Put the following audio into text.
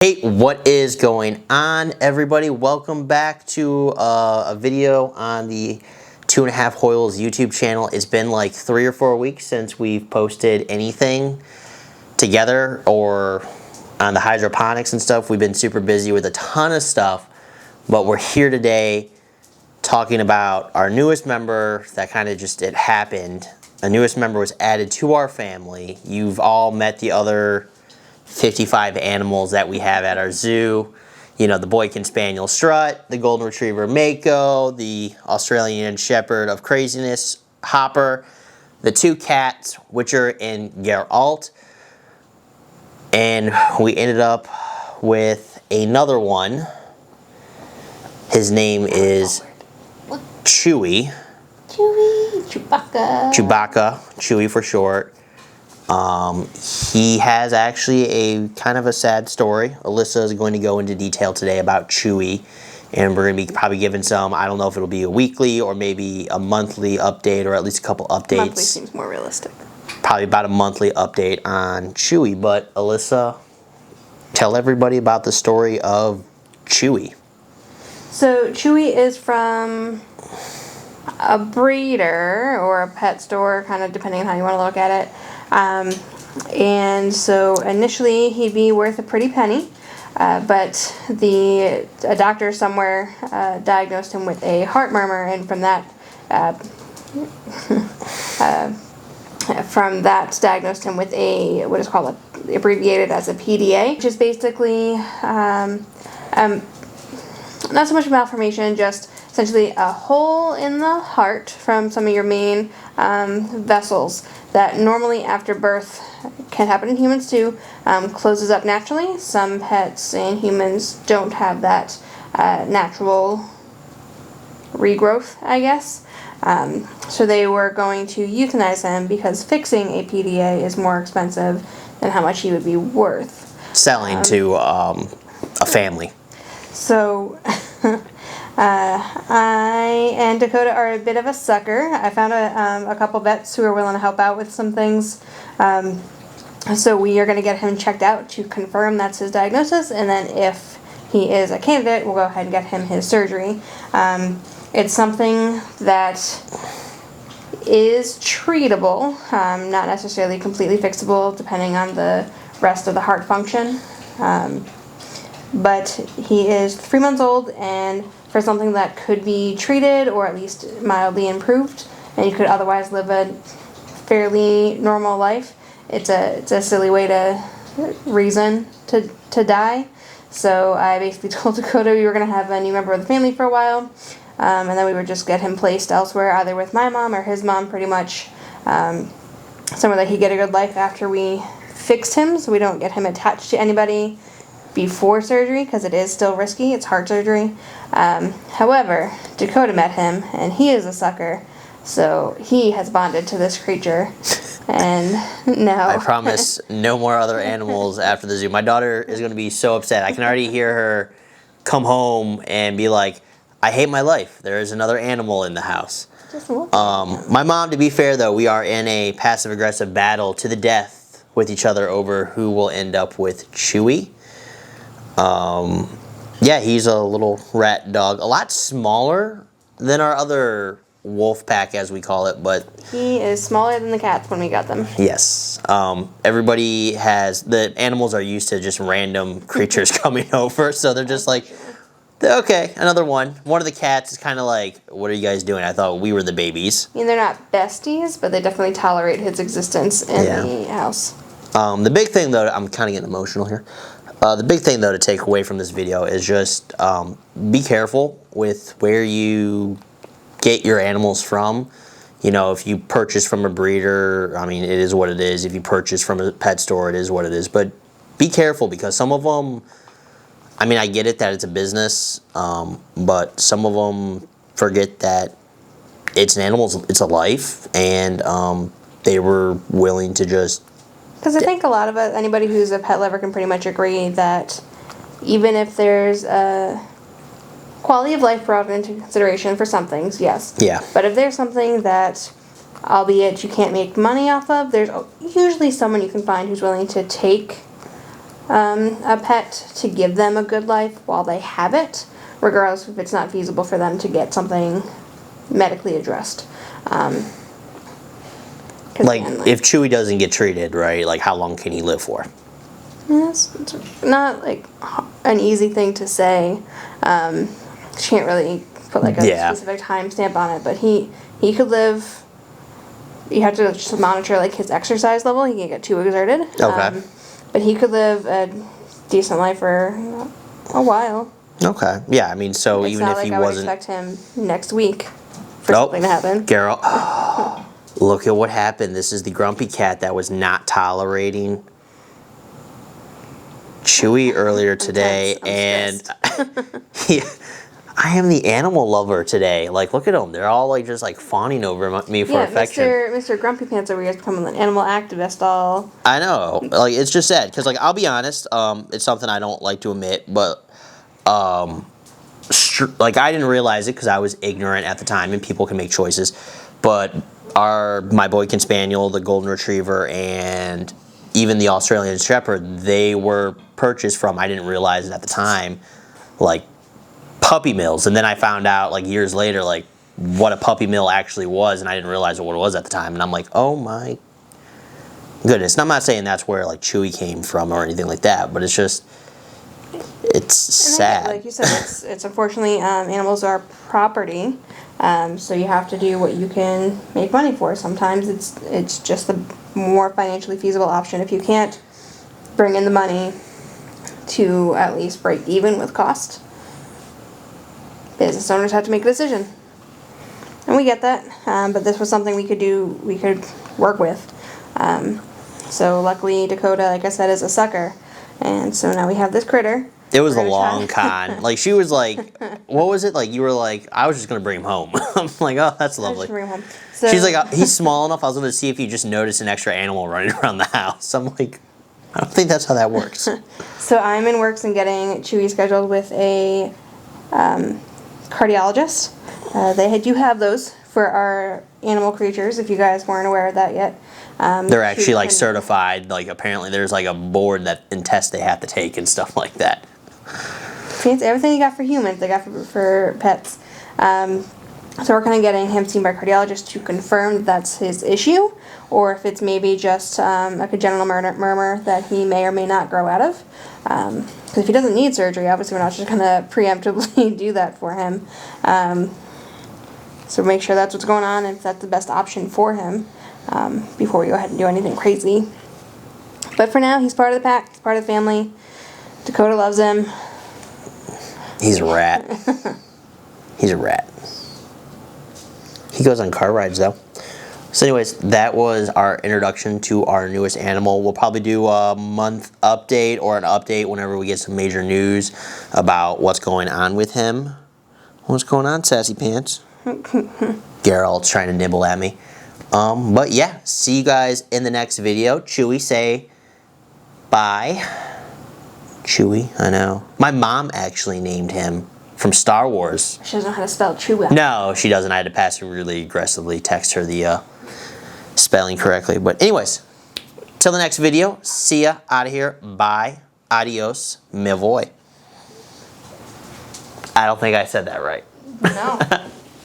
Hey, what is going on, everybody? Welcome back to a video on the 2.5 Hoyles YouTube channel. It's been like 3 or 4 weeks since we've posted anything together or on the hydroponics and stuff. We've been super busy with a ton of stuff, but we're here today talking about our newest member. That kind of just, it happened. A newest member was added to our family. You've all met the other 55 animals that we have at our zoo. You know, the Boykin Spaniel Strut, the Golden Retriever Mako, the Australian Shepherd of Craziness Hopper, the 2 cats, Witcher and Geralt, and we ended up with another one. His name is Chewie. Chewbacca, Chewie for short. He has actually a kind of a sad story. Alyssa is going to go into detail today about Chewie, and we're going to be probably giving some, I don't know if it'll be a weekly or maybe a monthly update, or at least a couple updates. Monthly seems more realistic. Probably about a monthly update on Chewie. But Alyssa, tell everybody about the story of Chewie. So Chewie is from a breeder or a pet store, kind of depending on how you want to look at it. And so initially he'd be worth a pretty penny, but a doctor somewhere diagnosed him with a heart murmur, and from that diagnosed him with what is called abbreviated as a PDA, which is basically not so much malformation, just essentially a hole in the heart from some of your main vessels that normally after birth can happen in humans too, closes up naturally. Some pets and humans don't have that natural regrowth, I guess. So they were going to euthanize him because fixing a PDA is more expensive than how much he would be worth. Selling to a family. So I and Dakota are a bit of a sucker. I found a couple vets who are willing to help out with some things. So we are going to get him checked out to confirm that's his diagnosis, and then if he is a candidate, we'll go ahead and get him his surgery. It's something that is treatable, not necessarily completely fixable depending on the rest of the heart function. But he is 3 months old, and for something that could be treated or at least mildly improved, and you could otherwise live a fairly normal life, it's a silly way to reason to die. So I basically told Dakota we were going to have a new member of the family for a while, and then we would just get him placed elsewhere, either with my mom or his mom, pretty much, somewhere that he'd get a good life after we fixed him, so we don't get him attached to anybody before surgery, because it is still risky. It's heart surgery. However, Dakota met him, and he is a sucker, so he has bonded to this creature. And no, I promise no more other animals after the zoo. My daughter is going to be so upset. I can already hear her come home and be like, I hate my life. There is another animal in the house. My mom, to be fair though, we are in a passive-aggressive battle to the death with each other over who will end up with Chewie. Yeah, he's a little rat dog, a lot smaller than our other wolf pack, as we call it, but he is smaller than the cats when we got them. Yes. Everybody the animals are used to just random creatures coming over, so they're just like, okay, another one. One of the cats is kind of like, what are you guys doing? I thought we were the babies. I mean, they're not besties, but they definitely tolerate his existence in the house. The big thing, though, I'm kind of getting emotional here. The big thing, though, to take away from this video is just be careful with where you get your animals from. You know, if you purchase from a breeder, I mean, it is what it is. If you purchase from a pet store, it is what it is. But be careful, because some of them, I mean, I get it that it's a business, but some of them forget that it's an animal, it's a life, and they were willing to just... Because I think a lot of anybody who's a pet lover can pretty much agree that even if there's a quality of life brought into consideration for some things, yes. Yeah. But if there's something that, albeit you can't make money off of, there's usually someone you can find who's willing to take a pet to give them a good life while they have it, regardless if it's not feasible for them to get something medically addressed. Like, if Chewie doesn't get treated, right, like, how long can he live for? Yes, it's not, like, an easy thing to say. She can't really put, like, a specific timestamp on it, but he could live... You have to just monitor, like, his exercise level. He can't get too exerted. Okay. But he could live a decent life for a while. Okay. Yeah, I mean, so It's even not if he like wasn't... I would expect him next week for something to happen. Geralt. Look at what happened. This is the grumpy cat that was not tolerating Chewie earlier today. And I am the animal lover today. Like, look at them. They're all, like, just, like, fawning over me for affection. Mr. Grumpy Pants over here is becoming an animal activist all... I know. Like, it's just sad. Because, like, I'll be honest. It's something I don't like to admit. But, like, I didn't realize it because I was ignorant at the time. And people can make choices. But my Boykin Spaniel, the Golden Retriever, and even the Australian Shepherd, they were purchased from, I didn't realize it at the time, like, puppy mills. And then I found out, like, years later, like, what a puppy mill actually was, and I didn't realize what it was at the time. And I'm like, oh my goodness. And I'm not saying that's where, like, Chewie came from or anything like that, but it's just, it's sad. Like you said, it's unfortunately, animals are property. So you have to do what you can make money for. Sometimes it's just the more financially feasible option. If you can't bring in the money to at least break even with cost, business owners have to make a decision. And we get that, but this was something we could work with. So luckily Dakota, like I said, is a sucker. And so now we have this critter. It was a long con. Like, she was like, what was it? Like, you were like, I was just going to bring him home. I'm like, oh, that's lovely. Bring him home. So, she's like, he's small enough. I was going to see if you just noticed an extra animal running around the house. I'm like, I don't think that's how that works. So I'm in works and getting Chewie scheduled with a cardiologist. They do have those for our animal creatures, if you guys weren't aware of that yet. They're actually, like, certified. Like, apparently there's, like, a board and tests they have to take and stuff like that. Fancy everything you got for humans, they got for pets. So we're kind of getting him seen by a cardiologist to confirm that's his issue, or if it's maybe just a congenital murmur that he may or may not grow out of. Because if he doesn't need surgery, obviously we're not just going to preemptively do that for him. So make sure that's what's going on, and if that's the best option for him, before we go ahead and do anything crazy. But for now, he's part of the pack, he's part of the family. Dakota loves him. He's a rat. He's a rat. He goes on car rides, though. So anyways, that was our introduction to our newest animal. We'll probably do a month update or an update whenever we get some major news about what's going on with him. What's going on, Sassy Pants? Geralt's trying to nibble at me. But yeah, see you guys in the next video. Chewie, say bye. Chewie, I know. My mom actually named him from Star Wars. She doesn't know how to spell Chewie. No, she doesn't. I had to pass her really aggressively, text her the spelling correctly. But anyways, till the next video, see ya, out of here, bye, adios, me voy. I don't think I said that right. No.